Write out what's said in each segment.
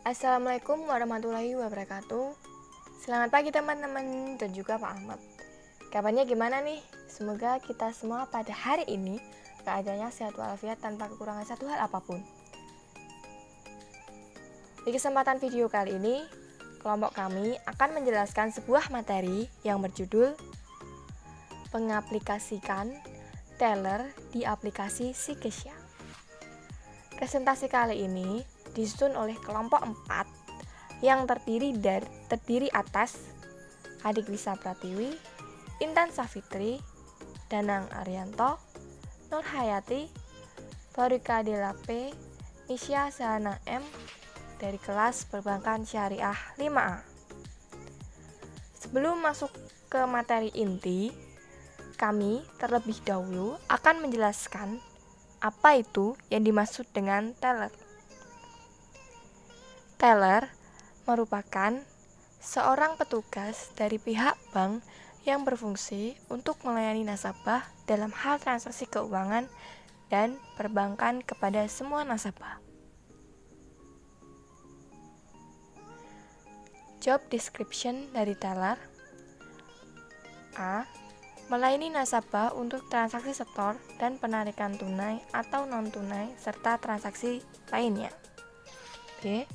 Assalamualaikum warahmatullahi wabarakatuh. Selamat pagi teman-teman dan juga Pak Ahmad. Kabarnya gimana nih? Semoga kita semua pada hari ini keadaannya sehat walafiat tanpa kekurangan satu hal apapun. Di kesempatan video kali ini, kelompok kami akan menjelaskan sebuah materi yang berjudul Pengaplikasikan teller di aplikasi Sikesya. Presentasi kali ini disusun oleh kelompok 4 yang terdiri atas Adik Lisa Pratiwi, Intan Safitri, Danang Arianto, Nur Hayati, Farika Delape, Nisya Sahana M dari kelas Perbankan Syariah 5A. Sebelum masuk ke materi inti, kami terlebih dahulu akan menjelaskan apa itu yang dimaksud dengan teller. Teller merupakan seorang petugas dari pihak bank yang berfungsi untuk melayani nasabah dalam hal transaksi keuangan dan perbankan kepada semua nasabah. Job description dari teller: A. Melayani nasabah untuk transaksi setor dan penarikan tunai atau non-tunai serta transaksi lainnya. B.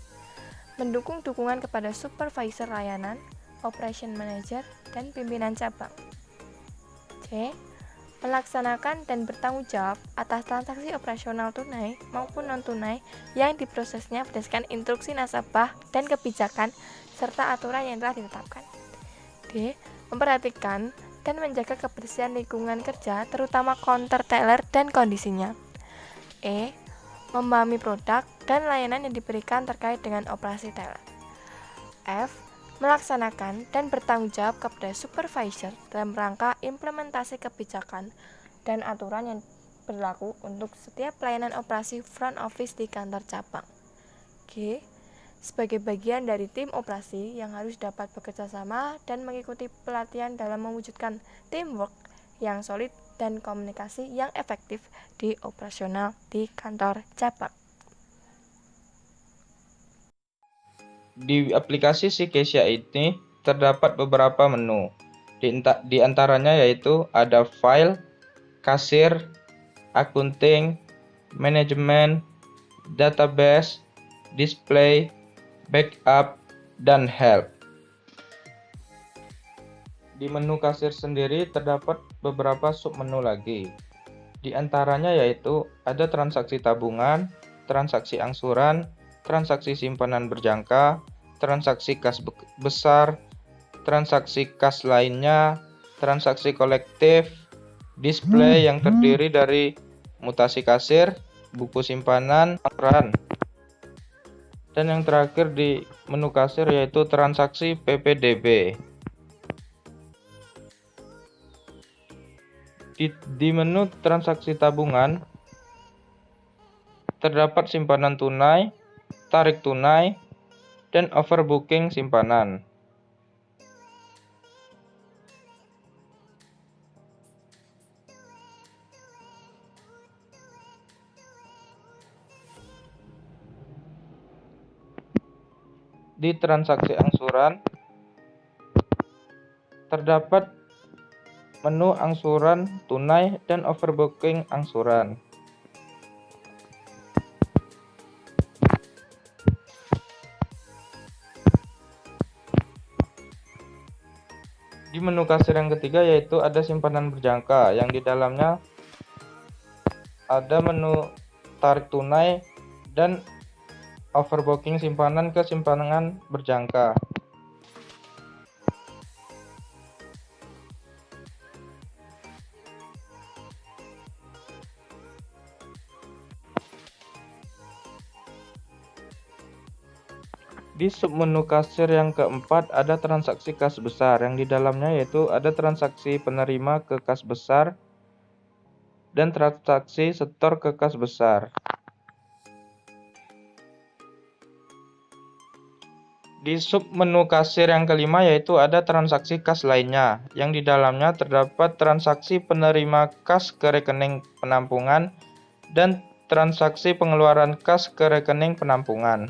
Mendukung dukungan kepada supervisor layanan, operation manager, dan pimpinan cabang. C. Melaksanakan dan bertanggung jawab atas transaksi operasional tunai maupun non-tunai yang diprosesnya berdasarkan instruksi nasabah dan kebijakan serta aturan yang telah ditetapkan. D. Memperhatikan dan menjaga kebersihan lingkungan kerja terutama counter teller dan kondisinya. E. Memahami produk dan layanan yang diberikan terkait dengan operasi teller. F. Melaksanakan dan bertanggung jawab kepada supervisor dalam rangka implementasi kebijakan dan aturan yang berlaku untuk setiap pelayanan operasi front office di kantor cabang. G. Sebagai bagian dari tim operasi yang harus dapat bekerja sama dan mengikuti pelatihan dalam mewujudkan teamwork yang solid dan komunikasi yang efektif di operasional di kantor cabang. Di aplikasi Sikesya ini terdapat beberapa menu. Di antaranya yaitu ada file, kasir, akunting, manajemen, database, display, backup, dan help. Di menu kasir sendiri terdapat beberapa submenu lagi. Di antaranya yaitu ada transaksi tabungan, transaksi angsuran, transaksi simpanan berjangka, transaksi kas besar, transaksi kas lainnya, transaksi kolektif, display yang terdiri dari mutasi kasir, buku simpanan, angsuran. Dan yang terakhir di menu kasir yaitu transaksi PPDB. Di menu transaksi tabungan terdapat simpanan tunai, tarik tunai, dan overbooking simpanan. Di transaksi angsuran terdapat menu angsuran tunai dan overbooking angsuran. Di menu kasir yang ketiga yaitu ada simpanan berjangka yang di dalamnya ada menu tarik tunai dan overbooking simpanan ke simpanan berjangka. Di submenu kasir yang keempat ada transaksi kas besar yang di dalamnya yaitu ada transaksi penerima ke kas besar dan transaksi setor ke kas besar. Di submenu kasir yang kelima yaitu ada transaksi kas lainnya yang di dalamnya terdapat transaksi penerima kas ke rekening penampungan dan transaksi pengeluaran kas ke rekening penampungan.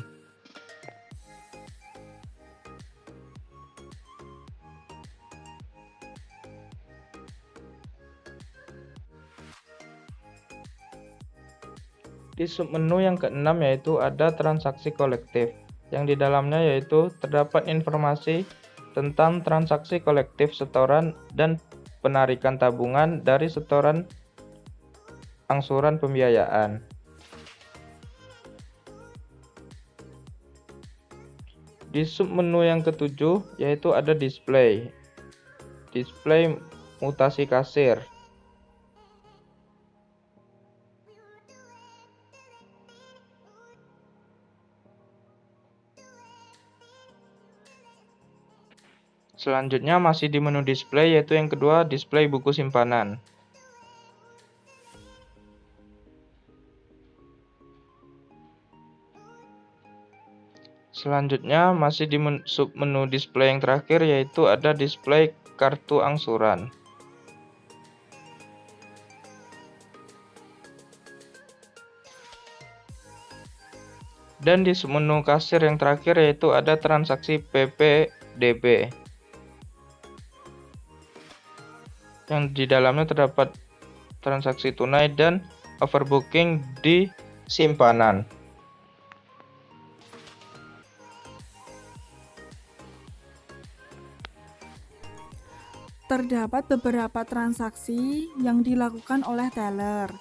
Di submenu yang keenam yaitu ada transaksi kolektif, yang di dalamnya yaitu terdapat informasi tentang transaksi kolektif setoran dan penarikan tabungan dari setoran angsuran pembiayaan. Di submenu yang ketujuh yaitu ada display mutasi kasir. Selanjutnya masih di menu display yaitu yang kedua display buku simpanan. Selanjutnya masih di submenu display yang terakhir yaitu ada display kartu angsuran. Dan di submenu kasir yang terakhir yaitu ada transaksi PPDB. Yang di dalamnya terdapat transaksi tunai dan overbooking di simpanan. Terdapat beberapa transaksi yang dilakukan oleh teller.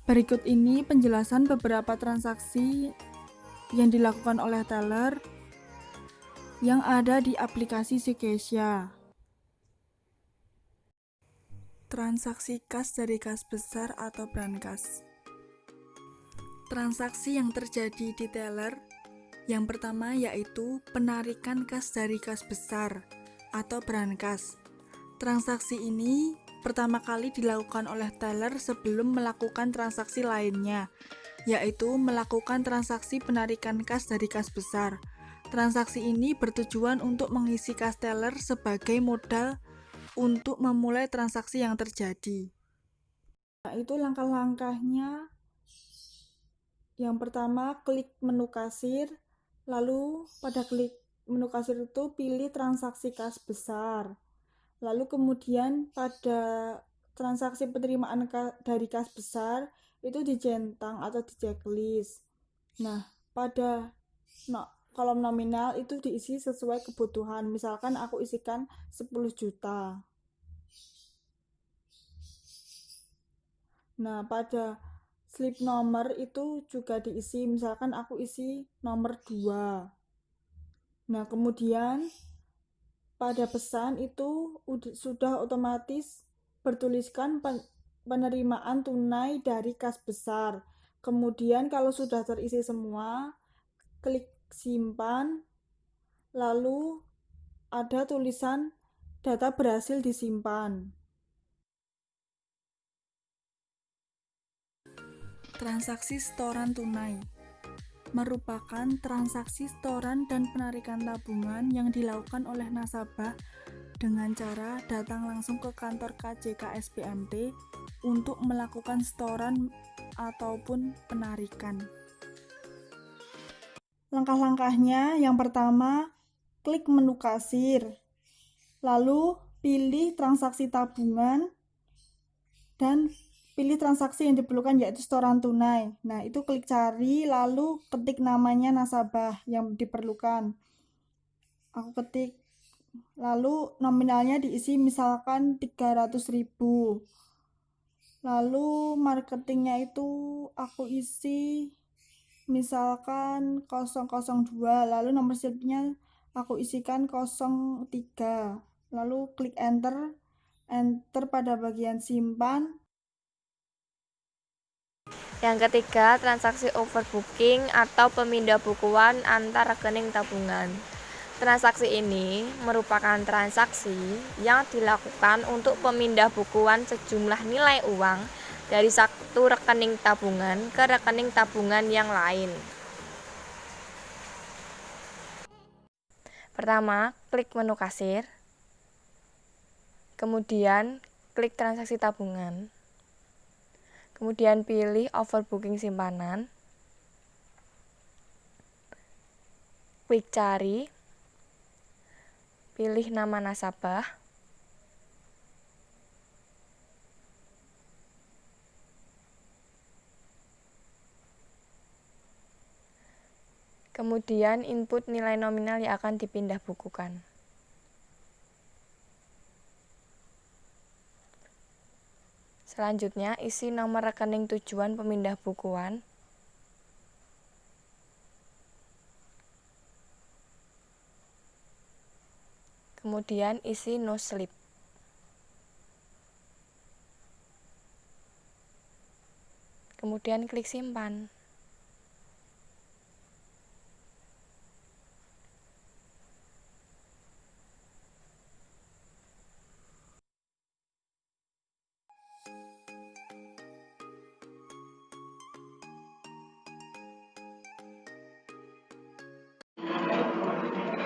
Berikut ini penjelasan beberapa transaksi yang dilakukan oleh teller yang ada di aplikasi Zcash. Transaksi kas dari kas besar atau brankas. Transaksi yang terjadi di teller yang pertama yaitu penarikan kas dari kas besar atau brankas. Transaksi ini pertama kali dilakukan oleh teller sebelum melakukan transaksi lainnya, yaitu melakukan transaksi penarikan kas dari kas besar. Transaksi ini bertujuan untuk mengisi kas teller sebagai modal untuk memulai transaksi yang terjadi. Nah, itu langkah-langkahnya. Yang pertama, klik menu kasir, lalu pada klik menu kasir itu pilih transaksi kas besar. Lalu kemudian pada transaksi penerimaan dari kas besar itu dicentang atau di checklist. Nah, pada kolom nominal itu diisi sesuai kebutuhan. Misalkan aku isikan 10 juta. Nah, pada slip nomor itu juga diisi, misalkan aku isi nomor 2. Nah, kemudian pada pesan itu sudah otomatis bertuliskan penerimaan tunai dari kas besar. Kemudian kalau sudah terisi semua, klik simpan, lalu ada tulisan data berhasil disimpan. Transaksi setoran tunai merupakan transaksi setoran dan penarikan tabungan yang dilakukan oleh nasabah dengan cara datang langsung ke kantor KJK SPMT untuk melakukan setoran ataupun penarikan. Langkah-langkahnya, yang pertama, klik menu kasir, lalu pilih transaksi tabungan dan pilih transaksi yang diperlukan yaitu setoran tunai. Nah, itu klik cari, lalu ketik namanya nasabah yang diperlukan. Aku ketik, lalu nominalnya diisi misalkan 300.000. Lalu marketingnya itu aku isi misalkan 002, lalu nomor slipnya aku isikan 03. Lalu klik enter pada bagian simpan. Yang ketiga, transaksi overbooking atau pemindah bukuan antar rekening tabungan. Transaksi ini merupakan transaksi yang dilakukan untuk pemindah bukuan sejumlah nilai uang dari satu rekening tabungan ke rekening tabungan yang lain. Pertama, klik menu kasir. Kemudian, klik transaksi tabungan. Kemudian pilih overbooking simpanan. Klik cari. Pilih nama nasabah. Kemudian input nilai nominal yang akan dipindah bukukan. Selanjutnya, isi nomor rekening tujuan pemindah bukuan. Kemudian isi no slip. Kemudian klik simpan.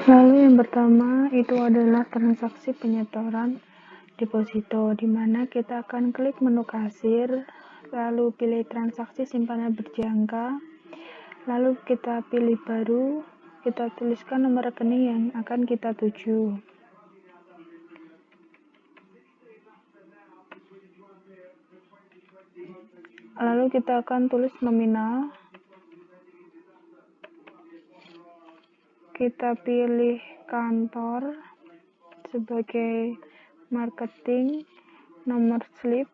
Lalu yang pertama itu adalah transaksi penyetoran deposito, di mana kita akan klik menu kasir, lalu pilih transaksi simpanan berjangka, lalu kita pilih baru, kita tuliskan nomor rekening yang akan kita tuju. Lalu kita akan tulis nominal. Kita pilih kantor sebagai marketing, nomor slip,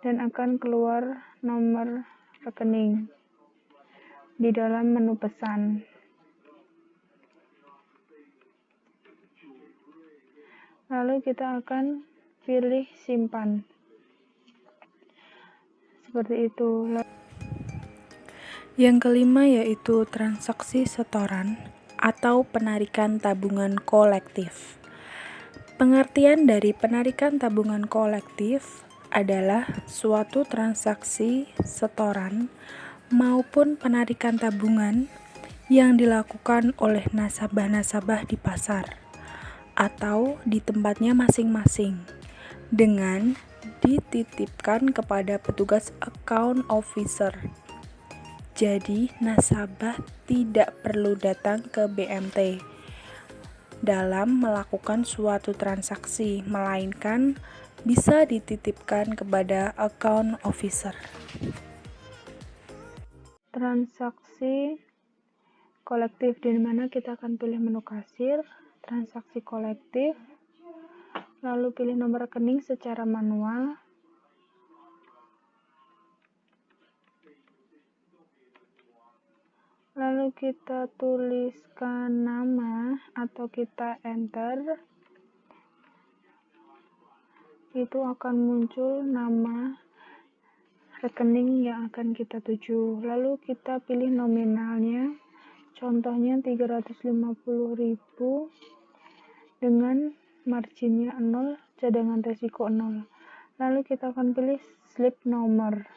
dan akan keluar nomor rekening di dalam menu pesan. Lalu kita akan pilih simpan. Seperti itu. Yang kelima yaitu transaksi setoran atau penarikan tabungan kolektif. Pengertian dari penarikan tabungan kolektif adalah suatu transaksi setoran maupun penarikan tabungan yang dilakukan oleh nasabah-nasabah di pasar atau di tempatnya masing-masing dengan dititipkan kepada petugas account officer. Jadi, nasabah tidak perlu datang ke BMT dalam melakukan suatu transaksi, melainkan bisa dititipkan kepada account officer. Transaksi kolektif, di mana kita akan pilih menu kasir, transaksi kolektif, lalu pilih nomor rekening secara manual. Lalu kita tuliskan nama atau kita enter. Itu akan muncul nama rekening yang akan kita tuju. Lalu kita pilih nominalnya. Contohnya 350.000 dengan marginnya 0, cadangan resiko 0. Lalu kita akan pilih slip nomor.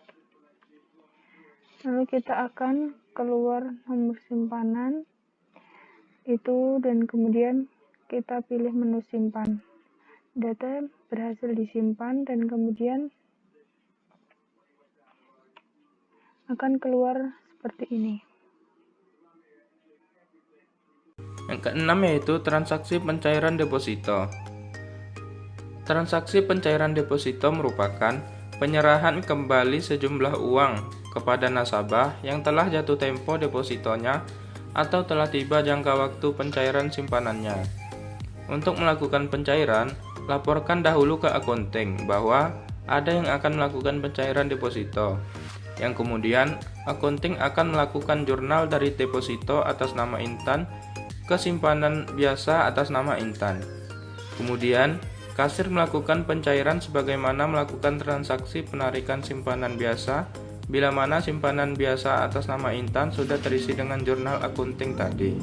Lalu kita akan keluar nomor simpanan itu dan kemudian kita pilih menu simpan. Data berhasil disimpan dan kemudian akan keluar seperti ini. Yang keenam yaitu transaksi pencairan deposito. Transaksi pencairan deposito merupakan penyerahan kembali sejumlah uang kepada nasabah yang telah jatuh tempo depositonya atau telah tiba jangka waktu pencairan simpanannya. Untuk melakukan pencairan, laporkan dahulu ke akunting bahwa ada yang akan melakukan pencairan deposito, yang kemudian akunting akan melakukan jurnal dari deposito atas nama Intan ke simpanan biasa atas nama Intan. Kemudian, kasir melakukan pencairan sebagaimana melakukan transaksi penarikan simpanan biasa bila mana simpanan biasa atas nama Intan sudah terisi dengan jurnal akunting tadi.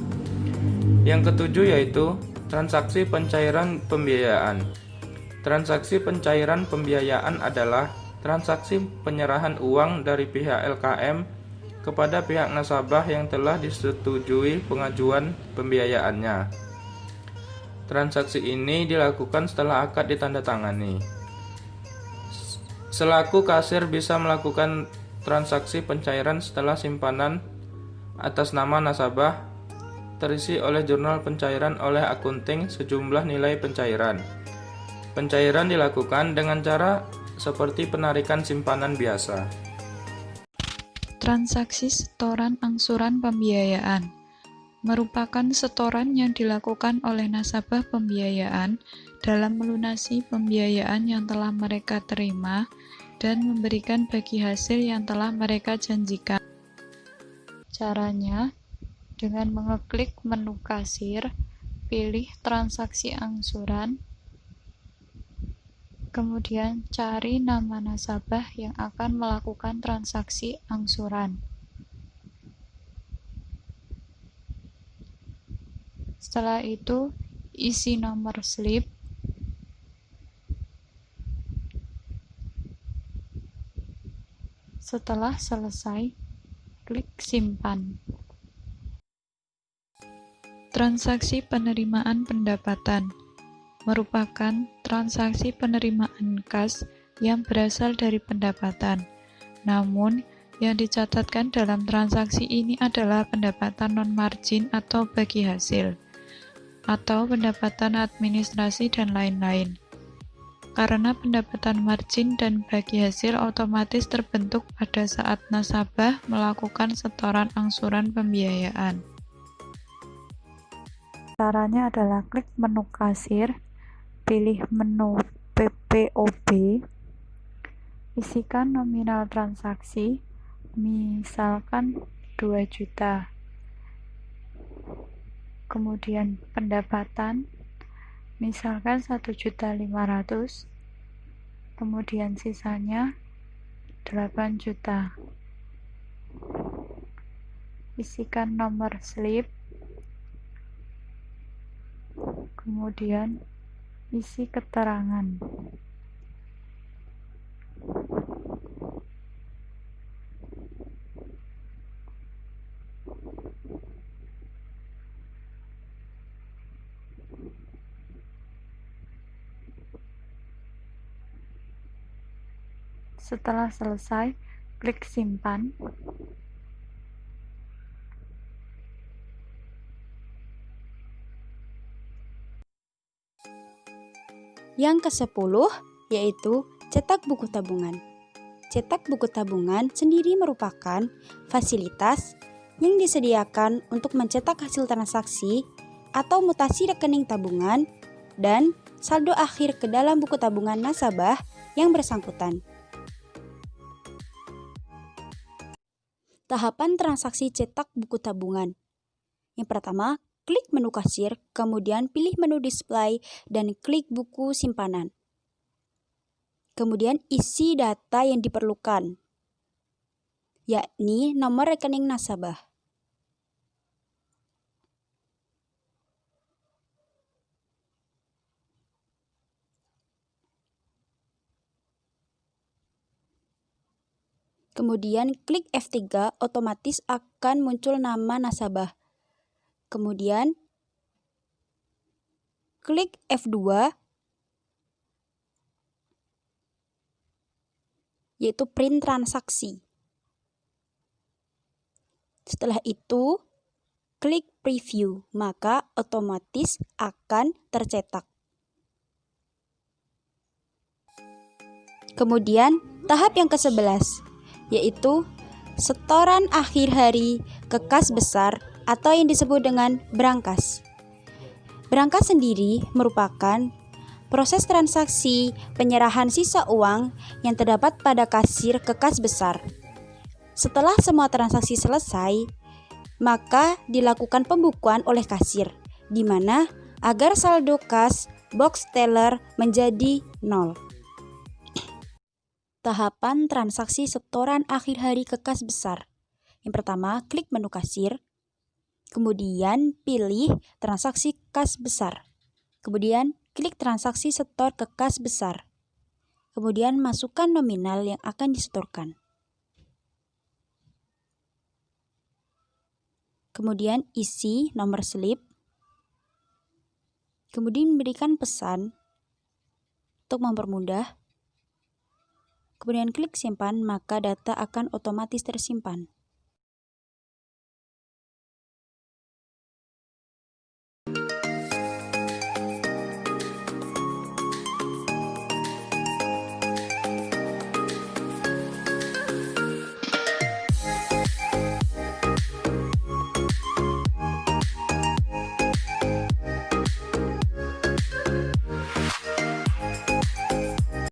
Yang ketujuh yaitu transaksi pencairan pembiayaan. Transaksi pencairan pembiayaan adalah transaksi penyerahan uang dari pihak LKM kepada pihak nasabah yang telah disetujui pengajuan pembiayaannya. Transaksi ini dilakukan setelah akad ditandatangani. Selaku kasir bisa melakukan transaksi pencairan setelah simpanan atas nama nasabah terisi oleh jurnal pencairan oleh akunting sejumlah nilai pencairan. Pencairan dilakukan dengan cara seperti penarikan simpanan biasa. Transaksi setoran angsuran pembiayaan merupakan setoran yang dilakukan oleh nasabah pembiayaan dalam melunasi pembiayaan yang telah mereka terima dan memberikan bagi hasil yang telah mereka janjikan. Caranya, dengan mengeklik menu kasir, pilih transaksi angsuran, kemudian cari nama nasabah yang akan melakukan transaksi angsuran. Setelah itu, isi nomor slip, setelah selesai, klik simpan. Transaksi penerimaan pendapatan merupakan transaksi penerimaan kas yang berasal dari pendapatan. Namun, yang dicatatkan dalam transaksi ini adalah pendapatan non-margin atau bagi hasil, atau pendapatan administrasi dan lain-lain. Karena pendapatan margin dan bagi hasil otomatis terbentuk pada saat nasabah melakukan setoran angsuran pembiayaan. Caranya adalah klik menu kasir, pilih menu PPOB, isikan nominal transaksi, misalkan 2 juta. Kemudian pendapatan, misalkan 1.500.000, kemudian sisanya 8 juta. Isikan nomor slip, kemudian isi keterangan. Setelah selesai, klik simpan. Yang ke-10 yaitu cetak buku tabungan. Cetak buku tabungan sendiri merupakan fasilitas yang disediakan untuk mencetak hasil transaksi atau mutasi rekening tabungan dan saldo akhir ke dalam buku tabungan nasabah yang bersangkutan. Tahapan transaksi cetak buku tabungan. Yang pertama, klik menu kasir, kemudian pilih menu display dan klik buku simpanan. Kemudian isi data yang diperlukan, yakni nomor rekening nasabah. Kemudian klik F3, otomatis akan muncul nama nasabah. Kemudian klik F2, yaitu print transaksi. Setelah itu, klik preview, maka otomatis akan tercetak. Kemudian tahap yang ke-11, yaitu setoran akhir hari ke kas besar atau yang disebut dengan brankas. Brankas sendiri merupakan proses transaksi penyerahan sisa uang yang terdapat pada kasir ke kas besar. Setelah semua transaksi selesai, maka dilakukan pembukuan oleh kasir, di mana agar saldo kas box teller menjadi 0. Tahapan transaksi setoran akhir hari ke kas besar. Yang pertama, klik menu kasir. Kemudian pilih transaksi kas besar. Kemudian klik transaksi setor ke kas besar. Kemudian masukkan nominal yang akan disetorkan. Kemudian isi nomor slip. Kemudian berikan pesan untuk mempermudah. Kemudian klik simpan, maka data akan otomatis tersimpan.